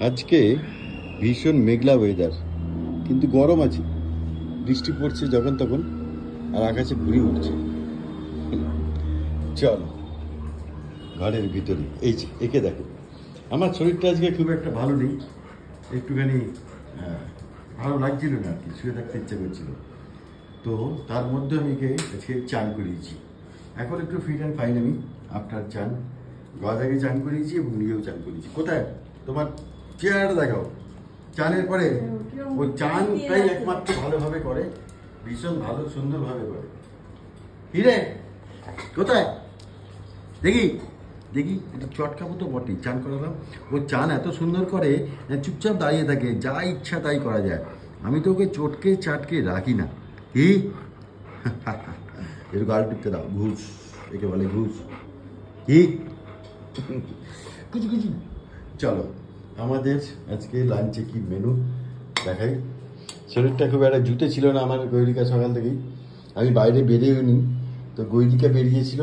আজকে ভীষণ মেঘলা ওয়েদার, কিন্তু গরম আছে। বৃষ্টি পড়ছে যখন তখন, আর আকাশে ঘুড়ি উঠছে। চলো ঘরের ভিতরে, এই যে একে দেখো। আমার শরীরটা আজকে খুব একটা ভালো নেই, একটুখানি ভালো লাগছিল না আর কি, শুয়ে থাকতে ইচ্ছে করছিল। তো তার মধ্যে আমি একে আজকে চান করিয়েছি। এখন একটু ফিট অ্যান্ড ফাইন আমি, আফটার চান। গদাকে চান করিয়েছি এবং নিজেও চান করিয়েছি। কোথায় তোমার চেহারাটা দেখাও চানের পরে। ও চানটাই একমাত্র ভালোভাবে করে, ভীষণ ভালো সুন্দরভাবে করে। হিরে কোথায় দেখি দেখি, এটা চটকাবো তো বটেই, চান করালাম। ও চান এত সুন্দর করে, চুপচাপ দাঁড়িয়ে থাকে, যা ইচ্ছা তাই করা যায়। আমি তো ওকে চটকে চাটকে রাখি না। কি এর গাল টিপতে দাও, ঘুষ, একে বলে ঘুষ। কি কিছু কিছু। চলো আমাদের আজকে লাঞ্চে কি মেনু দেখাই। শরীরটা খুব একটা জুতে ছিল না আমার, গৈরিকা সকাল থেকেই। আমি বাইরে বেরিয়েও নি, তো গৈরিকা বেরিয়েছিল।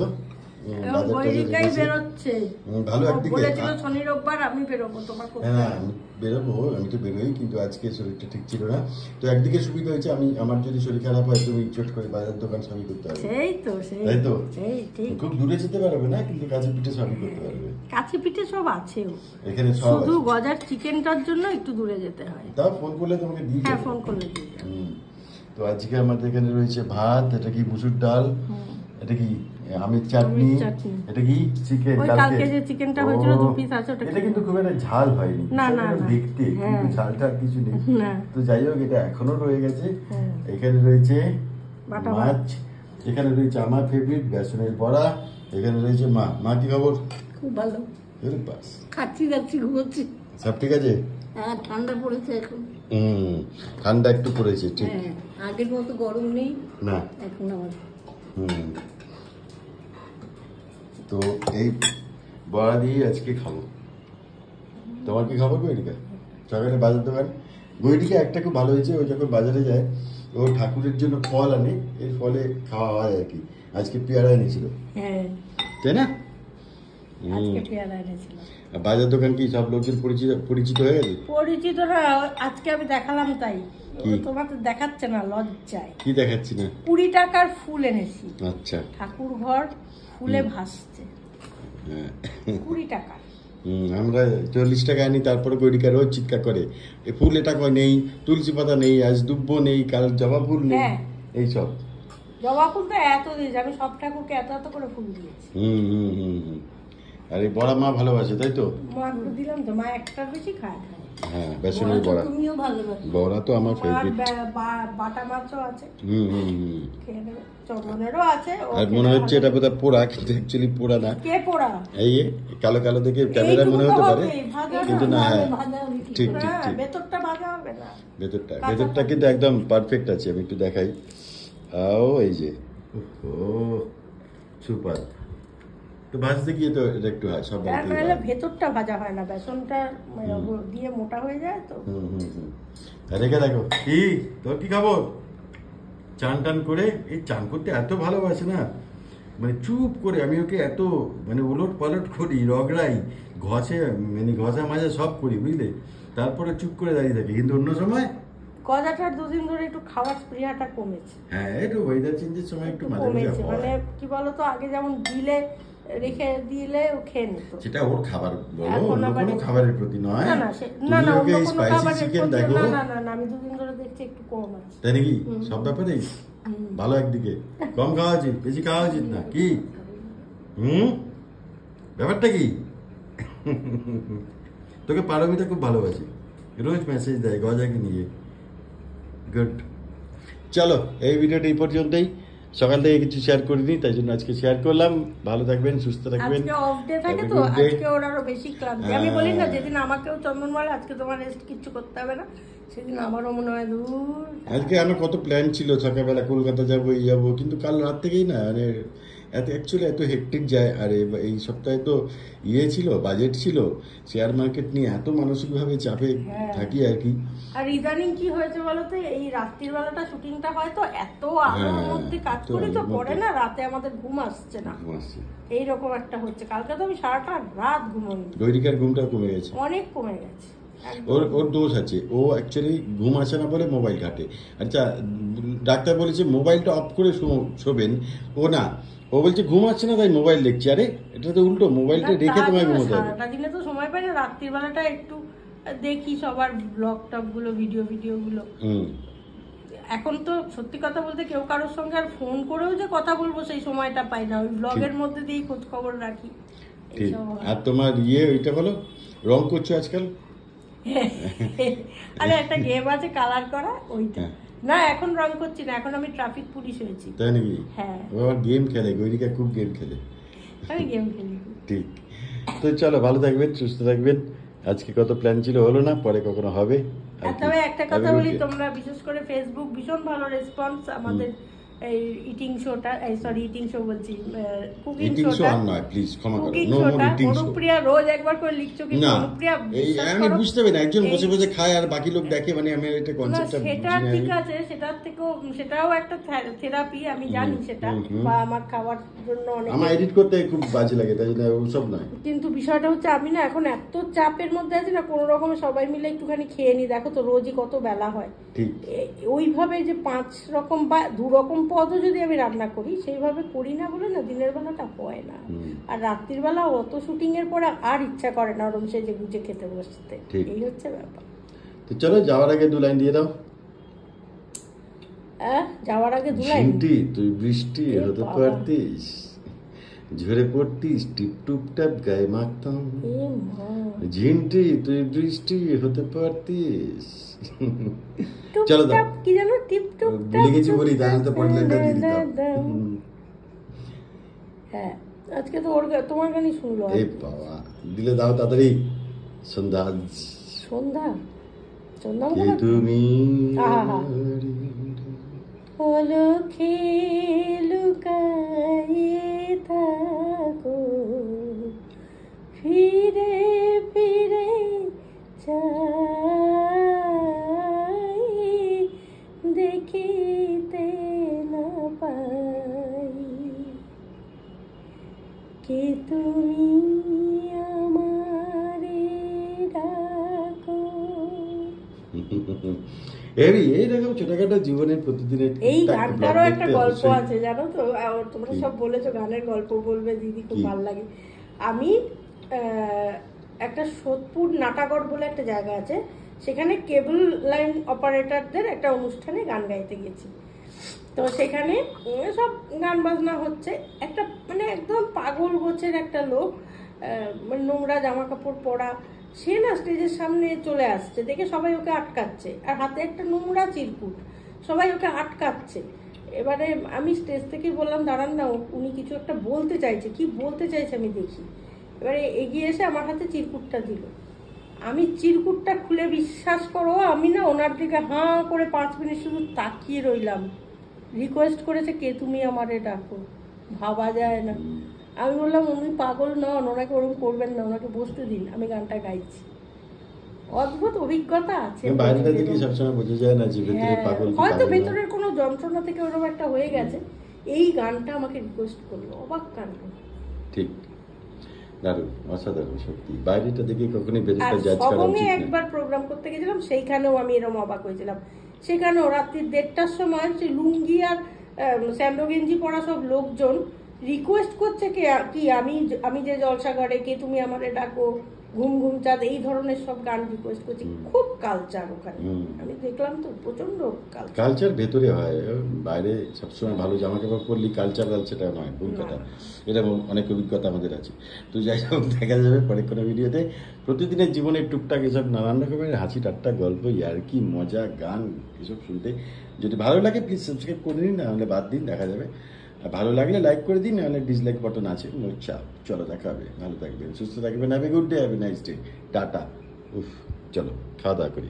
ভালো একদিকে হ্যাঁ আমি বেরোবো, আমি তো বেরোই, কিন্তু আজকে শরীরটা ঠিক ছিল না। তো একদিকে সুবিধা হয়েছে, আমি আমার যদি শরীর খারাপ হয় তুমি চট করে বাজার দোকান সবই করতে পারবে। তাই তো, খুব দূরে যেতে পারবে না, কিন্তু কাছে পিঠে সবই করতে পারবে। কাছে পিঠে সব আছে এখানে, সব শুধু গজার চিকেনটার জন্য একটু দূরে যেতে হয়। তাও ফোন করলে তোমাকে দিয়ে হ্যাঁ, ফোন করলে দিয়ে। তো আজকে আমাদের এখানে রয়েছে ভাত, এটা কি মুসুর ডাল, এটা কি আমের চাটনি, এটা কি চিকেন, কালকে যে চিকেনটা হয়েছিল 2 পিস আছে। এটা কিন্তু খুব একটা ঝাল হয়নি, না না দেখতে কিন্তু ঝালটা কিছু নেই। তো যাই হোক, এটা এখনো রয়ে গেছে। এখানে রয়েছে মাছ, এখানে রয়েছে আমার ফেভারিট বেসনের বড়া, এখানে রয়েছে মা কি খবর? খুব ভালো, খাচ্ছি যাচ্ছি ঘুমোচ্ছি। সব ঠিক আছে? হ্যাঁ, ঠান্ডা পড়েছে এখন। ঠান্ডা একটু পড়েছে, ঠিক। আগের মতো গরম নেই না এখন আমার। তো এই বড়া দিয়ে আজকে খাবো। তোমার কি খবর গৈরিকা? সকালে বাজার দোকান, গৈরিকা একটা খুব ভালো হয়েছে, ও যখন বাজারে যায় ও ঠাকুরের জন্য ফল আনে, এর ফলে খাওয়া হয় আর কি। আজকে পেয়ারা এনেছিল, তাই না? বাজার দোকান কি সব লোকজন পরিচিত হয়ে গেছে? পরিচিত না, আজকে আমি দেখালাম তাই। তোমাকে দেখাচ্ছে না, লজ্জায়। কি দেখাচ্ছি না? 20 টাকার ফুল এনেছি। আচ্ছা, ঠাকুর ঘর ফুলে ভাসছে। 20 টাকা। আমরা 40 টাকা আনি, তারপরে গৈরিকা রোজ চিৎকার করে, এই ফুল এটা কয় নেই, তুলসী পাতা নেই, আজ দুব্ব নেই, কাল জবা ফুল নেই, এইসব। জবা ফুল তো এত দিয়েছি আমি, সব ঠাকুরকে এত এত করে ফুল দিয়েছি। আর এই বড়া মা ভালোবাসে, তাই তো? মাকে দিলাম তো, মা একটার বেশি খায়। হ্যাঁ, বেসনের বড়া, তুমিও ভালোবাসো। বড়া তো আমার ফেভারিট। বাটা মাছও আছে, খেয়ে নেবে। চন্দনেরও আছে। আর মনে হচ্ছে এটা বোধহয় পোড়া, কিন্তু অ্যাকচুয়ালি পোড়া না। কে পোড়া? এই কালো কালো দেখে ক্যামেরা মনে হতে পারে, কিন্তু না। হ্যাঁ ঠিক ঠিক ঠিক, ভেতরটা ভাজা হবে না। ভেতরটা কিন্তু একদম পারফেক্ট আছে। আমি একটু দেখাই। এই যে সুপার। তো ভাজতে গিয়ে তো এটা একটু হয়, সব ভেতরটা ভাজা হয় না, বেসনটা দিয়ে মোটা হয়ে যায় তো। রেখে দেখো। কি তোর কি খবর? চান টান করে, এই চান করতে এত ভালোবাসে না, মানে চুপ করে আমি ওকে এত মানে উলট পালট করি, রগড়াই, ঘষে, মানে ঘষা মাজা সব করি, বুঝলে, তারপরে চুপ করে দাঁড়িয়ে থাকে। কিন্তু অন্য সময় গজাটার 2 দিন ধরে একটু খাওয়ার স্পৃহাটা কমেছে। হ্যাঁ, একটু ওয়েদার চেঞ্জের সময় একটু কমেছে। মানে কি বলতো, আগে যেমন দিলে রেখে দিলে ও খেয়ে নিত, সেটা ওর খাবার বলো, অন্য কোনো খাবারের প্রতি নয়। না না, ওকে স্পাইসি চিকেন দেখো। না আমি 2 দিন ধরে দেখছি একটু কম আছে। তাই নাকি? সব ব্যাপারেই ভালো একদিকে, কম খাওয়া উচিত, বেশি খাওয়া উচিত না, কি? ব্যাপারটা কি? তোকে পারমিতা খুব ভালোবাসি, রোজ মেসেজ দেয় গজাকে নিয়ে। গুড। চলো এই ভিডিওটা এই পর্যন্তই। সকাল থেকে কিছু শেয়ার করিনি, তাই জন্য আজকে শেয়ার করলাম। ভালো থাকবেন, সুস্থ থাকবেন। আজকে অফ ডে থাকে তো, আজকে ওর আরো বেশি ক্লান্তি। আমি বলি না, যেদিন আমাকেও চন্দন বলে আজকে তোমার রেস্ট কিছু করতে হবে না, সেদিন আমারও মনে হয় দূর। আজকে আমার কত প্ল্যান ছিল, সকালবেলা কলকাতা যাবো, এই যাবো, কিন্তু কাল রাত থেকেই না, মানে অ্যাকচুয়ালি এত হেক্টিক যায়। আর এই সপ্তাহে তো ছিল, বাজেট ছিল, শেয়ার মার্কেট নিয়ে এত মানসিকভাবে চাপে থাকি আর কি। আর ইদানিং কি হয়েছে বলতো, এই রাত্রির বেলাটা শুটিংটা হয় তো, এত আলোর মধ্যে কাজ করি তো, পরে না রাতে আমাদের ঘুম আসছে না, এইরকম একটা হচ্ছে। কালকে তো আমি সারাটা রাত ঘুমোইনি। গৈরিকার ঘুমটা কমে গেছে, অনেক কমে গেছে। ওর ওর দোষ আছে, ও অ্যাকচুয়ালি ঘুম আসে না বলে মোবাইল ঘাটে। আচ্ছা, ডাক্তার বলেছে মোবাইলটা অফ করে শোবেন, ও না, ও বলছে ঘুম আসছে না তাই মোবাইল দেখছি। আরে এটা তো উল্টো, মোবাইলটা রেখে তোমায় ঘুমোতে হবে। সারাটা দিনে তো সময় পাই না, রাত্রির বেলাটা একটু দেখি সবার ব্লগ টক গুলো, ভিডিও গুলো। এখন তো সত্যি কথা বলতে কেউ কারোর সঙ্গে আর ফোন করেও যে কথা বলবো সেই সময়টা পাই না, ওই ব্লগের মধ্যে দিয়েই খোঁজ খবর রাখি। ঠিক। আর তোমার ওইটা বলো, রং করছো আজকাল? আরে একটা গেম আছে কালার করা, ওইটা না, এখন রং করছি না, এখন আমি ট্রাফিক পুলিশ হয়েছি। তাই নাকি? হ্যাঁ, ও গেম খেলে, গৈরিকা খুব গেম খেলে। আমি গেম খেলি। ঠিক। তো চলো, ভালো থাকবেন, সুস্থ থাকবেন। আজকে কত প্ল্যান ছিল, হলো না, পরে কখনো হবে। তবে একটা কথা বলি, তোমরা বিশেষ করে ফেসবুক ভীষণ ভালো রেসপন্স আমাদের এই ইটিং শোটা, সরি ইটিং শো বলছি, কুকিং শোটা। নয় প্লিজ, ক্ষমা করো, কুকিং নো মোর শোটা ইটিং শো। অনুপ্রিয়া রোজ একবার করে লিখছো, কিন্তু না, অনুপ্রিয়া আমি বুঝতে পারি না, একজন বসে বসে খায় আর বাকি লোক দেখে, মানে আমি এটা কনসেপ্টটা বুঝি সেটা না। ঠিক আছে, সেটার থেকেও সেটাও একটা থেরাপি, আমি জানি সেটা, বা আমার খাওয়ার জন্য অনেক, আমার এডিট করতে খুব বাজে লাগে, তাই না, ওসব নয়। কিন্তু বিষয়টা হচ্ছে আমি না এখন এত চাপের মধ্যে আছি না, কোনো রকমে সবাই মিলে একটুখানি খেয়ে নি। দেখো তো রোজই কত বেলা হয়, ঠিক ওইভাবে যে 5 রকম বা 2 রকম পদও যদি আমি রান্না করি, সেইভাবে করি না বলে না দিনের বেলাটা হয় না। আর রাত্রির বেলা অত শুটিং এর পরে আর ইচ্ছা করে না ওরম সেজে গুজে খেতে বসতে, এই হচ্ছে ব্যাপার। তো চলো, যাওয়ার আগে 2 লাইন দিয়ে দাও। যাওয়ার আগে 2 লাইন। ঝিন্টি তুই বৃষ্টি হতে পারতিস, ঝরে পড়তিস টিপ টুপ টাপ গায়ে মাখতাম। ঝিন্টি তুই বৃষ্টি হতে পারতিস। চলো দাও, কি জানো, টিপ টুপ ভুলে গেছি বলি, তাহলে তো পরের লাইনটা দিয়ে দিতাম। হ্যাঁ, আজকে তো তোমার গানই শুনলো। এই বাবা, দিলে দাও তাড়াতাড়ি। সন্ধ্যা সন্ধ্যা কে তুমি অলখে লুকায়ে থাকো, ফিরে ফিরে চাই, দেখিতে না পাই, কে তুমি আমারে ডাকো। এইরকম ছোটখাটো জীবনের প্রতিদিনের এই গানটারও একটা গল্প আছে জানো তো, তোমরা সব বলেছো গানের গল্প বলবে দিদি, খুব ভালো লাগে। আমি একটা সোদপুর নাটাগড় বলে একটা জায়গা আছে, সেখানে কেবল লাইন অপারেটরদের একটা অনুষ্ঠানে গান গাইতে গেছি। তো সেখানে সব গান বাজনা হচ্ছে, একটা মানে একদম পাগল গোছের একটা লোক, মানে নোংরা জামা কাপড় পরা, সে না স্টেজের সামনে চলে আসছে, দেখে সবাই ওকে আটকাচ্ছে, আর হাতে একটা নোংরা চিরকুট, সবাই ওকে আটকাচ্ছে। এবারে আমি স্টেজ থেকে বললাম দাঁড়ান না, উনি কিছু একটা বলতে চাইছে, কি বলতে চাইছে আমি দেখি। এবারে এগিয়ে এসে আমার হাতে চিরকুটটা দিল, আমি চিরকুটটা খুলে, বিশ্বাস করো আমি না ওনার দিকে হাঁ করে 5 মিনিট শুধু তাকিয়ে রইলাম। রিকোয়েস্ট করেছে কে তুমি আমারে ডাকো, ভাবা যায় না। আমি বললাম উনি পাগল নন, ওনাকে ওরকম করবেন না, ওনাকে বসতে দিন, আমি গানটা গাইছি। অদ্ভুত অভিজ্ঞতা আছে, হয়তো ভেতরের কোনো যন্ত্রণা থেকে ওরকম একটা হয়ে গেছে। এই গানটা আমাকে রিকোয়েস্ট করলো, অবাক কাণ্ড। ঠিক, দারুণ, অসাধারণ, সত্যি। বাইরেটা দেখে কখনোই ভেতরটা জাজ করা উচিত না। একবার প্রোগ্রাম করতে গেছিলাম, সেইখানেও আমি এরকম অবাক হয়েছিলাম। সেখানেও রাত্রি 1:30টার সময় সেই লুঙ্গি আর স্যান্ডো গেঞ্জি পরা সব লোকজন রিকোয়েস্ট করছে কি আমি যে জলসাঘরে, কে তুমি আমারে ডাকো, ঘুম ঘুম চাঁদ, এই ধরনের সব গান রিকোয়েস্ট করছি। খুব কালচার ওখানে, আমি দেখলাম তো প্রচন্ড কালচার ভেতরে হয়, বাইরে সবসময় ভালো জামা কাপড় পরলি কালচারাল সেটা নয়, কলকাতা এরকম অনেক অভিজ্ঞতা আমাদের আছে। তো যাই হোক, দেখা যাবে পরে কোনো ভিডিওতে। প্রতিদিনের জীবনের টুকটাক এসব নানান রকমের হাসি ঠাট্টা গল্প, ইয়ার্কি, মজা, গান, এসব শুনতে যদি ভালো লাগে প্লিজ সাবস্ক্রাইব করে নিন, নাহলে বাদ দিন, দেখা যাবে। ভালো লাগলে লাইক করে দিন, নাহলে ডিসলাইক বাটন আছে, নো চাপ। চলো, দেখা হবে, ভালো থাকবেন, সুস্থ থাকবেন, have a good day, have a nice day, tata. চলো খাওয়া দাওয়া করি।